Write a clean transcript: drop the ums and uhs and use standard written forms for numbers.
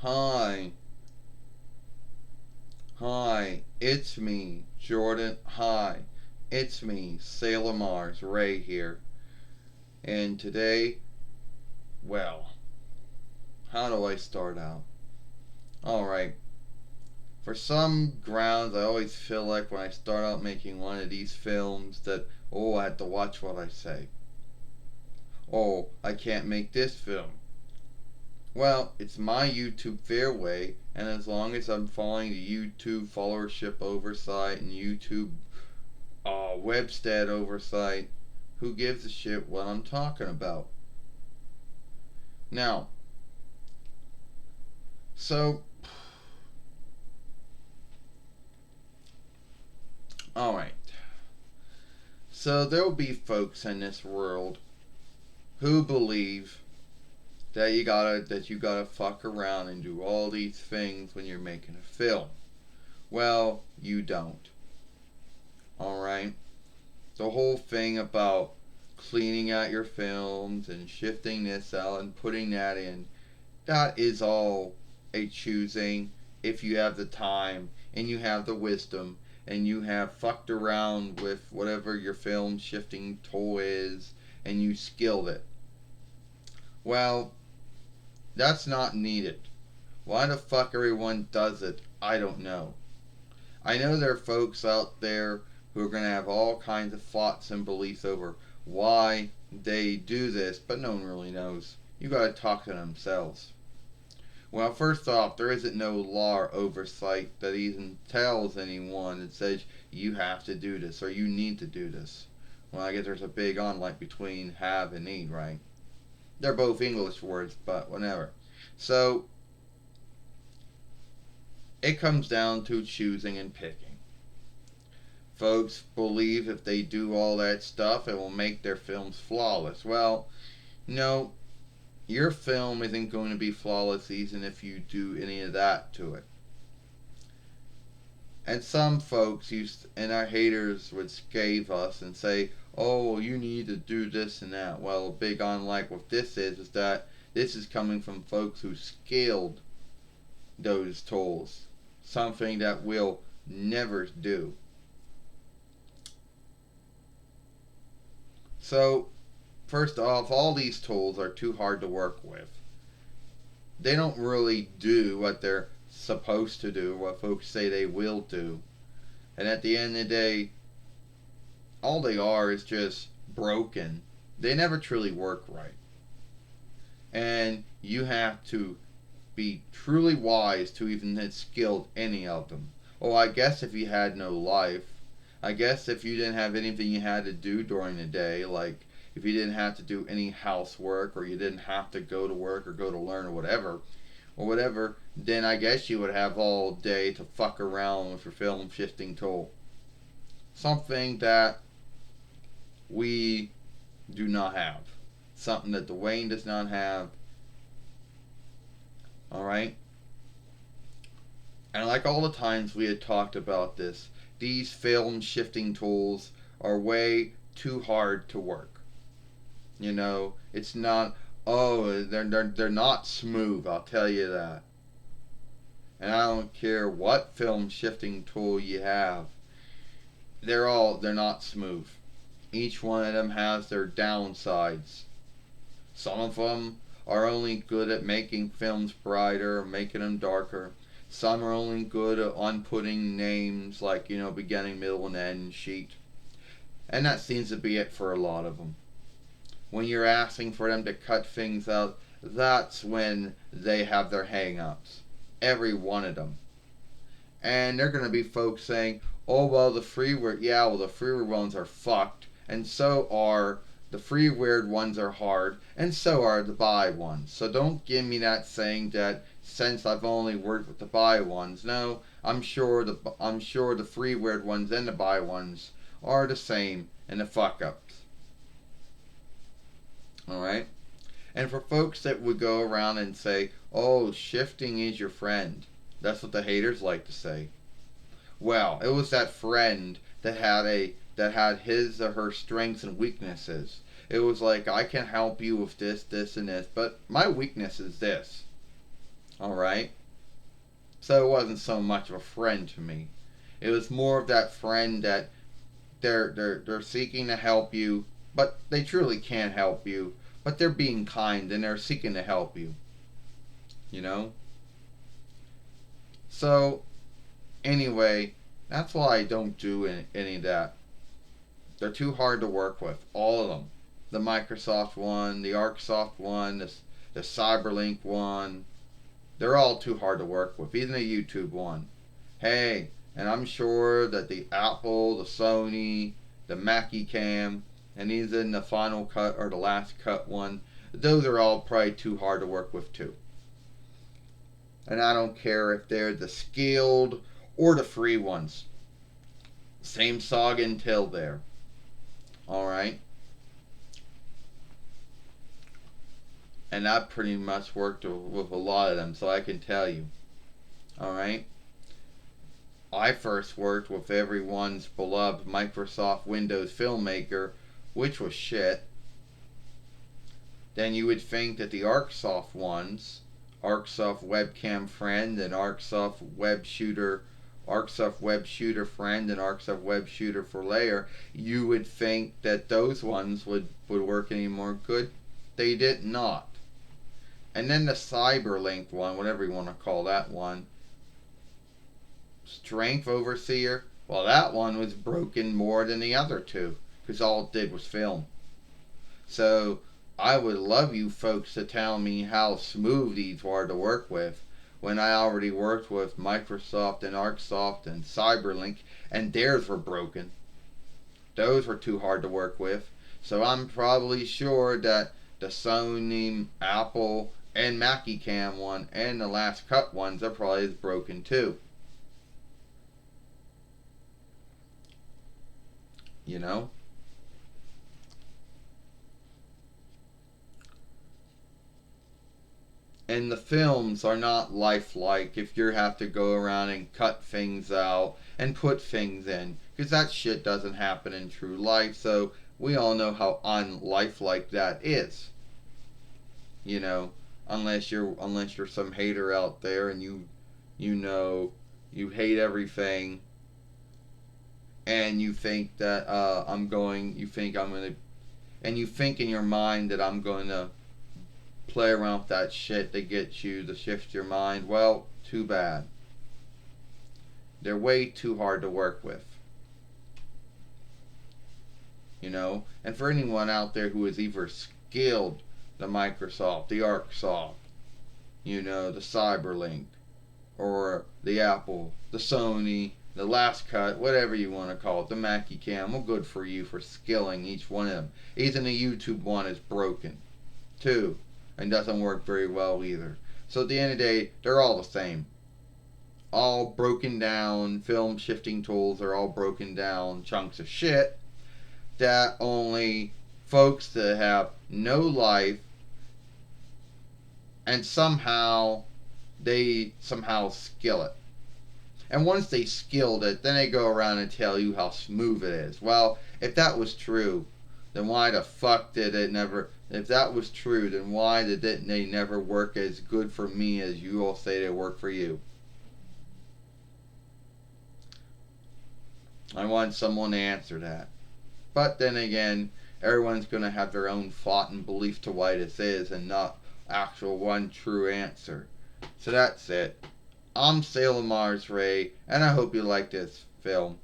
Hi, hi, it's me, Jordan. Hi, it's me, Sailor Mars, Ray here. And today, well, how do I start out? Alright, for some grounds, I always feel like when I start out making one of these films that, I have to watch what I say. I can't make this film. Well, it's my YouTube fairway, and as long as I'm following the YouTube followership oversight and YouTube Webstead oversight, who gives a shit what I'm talking about? Now, so, alright. So, there'll be folks in this world who believe that you gotta fuck around and do all these things when you're making a film. Well, you don't. Alright? The whole thing about cleaning out your films and shifting this out and putting that in, that is all a choosing if you have the time and you have the wisdom and you have fucked around with whatever your film shifting tool is and you skilled it. Well, that's not needed. Why the fuck everyone does it, I don't know. I know there are folks out there who are going to have all kinds of thoughts and beliefs over why they do this, but no one really knows. You gotta talk to themselves. Well, first off, there isn't no law or oversight that even tells anyone that says you have to do this or you need to do this. Well, I guess there's a big unlike between have and need, right? They're both English words, but whatever. So, it comes down to choosing and picking. Folks believe if they do all that stuff, it will make their films flawless. Well, no, your film isn't going to be flawless even if you do any of that to it. And some folks used and our haters would scave us and say, "Oh, well, you need to do this and that." Well, a big unlike what this is that this is coming from folks who scaled those tools, something that we'll never do. So, first off, all these tools are too hard to work with. They don't really do what they're supposed to do, what folks say they will do. And at the end of the day, all they are is just broken. They never truly work right. And you have to be truly wise to even have skilled any of them. I guess if you had no life, I guess if you didn't have anything you had to do during the day, like if you didn't have to do any housework or you didn't have to go to work or go to learn or whatever, then I guess you would have all day to fuck around with your film shifting tool. Something that we do not have. Something that Dwayne does not have. Alright? And like all the times we had talked about this, these film shifting tools are way too hard to work. It's not, they're not smooth, I'll tell you that. And I don't care what film shifting tool you have, they're not smooth. Each one of them has their downsides. Some of them are only good at making films brighter, making them darker. Some are only good on putting names like, beginning, middle, and end sheet. And that seems to be it for a lot of them. When you're asking for them to cut things out, that's when they have their hang-ups. Every one of them. And they're going to be folks saying, the freeware ones are fucked, and so are the freeware ones are hard, and so are the buy ones. So don't give me that saying that since I've only worked with the buy ones. No, I'm sure the freeware ones and the buy ones are the same and the fuck ups. Alright? And for folks that would go around and say, shifting is your friend. That's what the haters like to say. Well, it was that friend that had his or her strengths and weaknesses. It was like, I can help you with this, this, and this, but my weakness is this. Alright? So it wasn't so much of a friend to me. It was more of that friend that they're seeking to help you, but they truly can't help you. But they're being kind and they're seeking to help you. You know? So anyway, that's why I don't do any of that. They're too hard to work with. All of them. The Microsoft one, the ArcSoft one, the Cyberlink one. They're all too hard to work with. Even the YouTube one. Hey, and I'm sure that the Apple, the Sony, the Mackie Cam, and even the Final Cut or the Last Cut one, those are all probably too hard to work with too. And I don't care if they're the skilled or the free ones. Same saga until there. Alright? And I pretty much worked with a lot of them, so I can tell you. Alright? I first worked with everyone's beloved Microsoft Windows Filmmaker, which was shit. Then you would think that the ArcSoft ones, ArcSoft Webcam Friend and ArcSoft Web Shooter Friend and ArcSoft Web Shooter for Layer, you would think that those ones would work any more good. They did not. And then the Cyberlink one, whatever you want to call that one, Strength Overseer, well, that one was broken more than the other two, because all it did was film. So I would love you folks to tell me how smooth these were to work with, when I already worked with Microsoft and ArcSoft and Cyberlink, and theirs were broken. Those were too hard to work with. So I'm probably sure that the Sony, Apple, and Mackie Cam one and the Last Cut ones are probably as broken too. You know? And the films are not lifelike if you have to go around and cut things out and put things in, because that shit doesn't happen in true life. So we all know how unlifelike that is. You know, unless you're some hater out there and you know you hate everything and you think that and you think in your mind that I'm going to play around with that shit to get you to shift your mind. Well, too bad. They're way too hard to work with. You know? And for anyone out there who is either skilled, the Microsoft, the ArcSoft, you know, the Cyberlink, or the Apple, the Sony, the Last Cut, whatever you want to call it, the Mackie Cam, well, good for you for skilling each one of them. Even the YouTube one is broken, too, and doesn't work very well either. So at the end of the day, they're all the same. All broken down film shifting tools are all broken down chunks of shit that only folks that have no life and they somehow skill it. And once they skilled it, then they go around and tell you how smooth it is. Well, if that was true, then why the fuck did it never... If that was true, then why did they never work as good for me as you all say they work for you? I want someone to answer that. But then again, everyone's going to have their own thought and belief to why this is and not actual one true answer. So that's it. I'm Sailor Mars Ray, and I hope you like this film.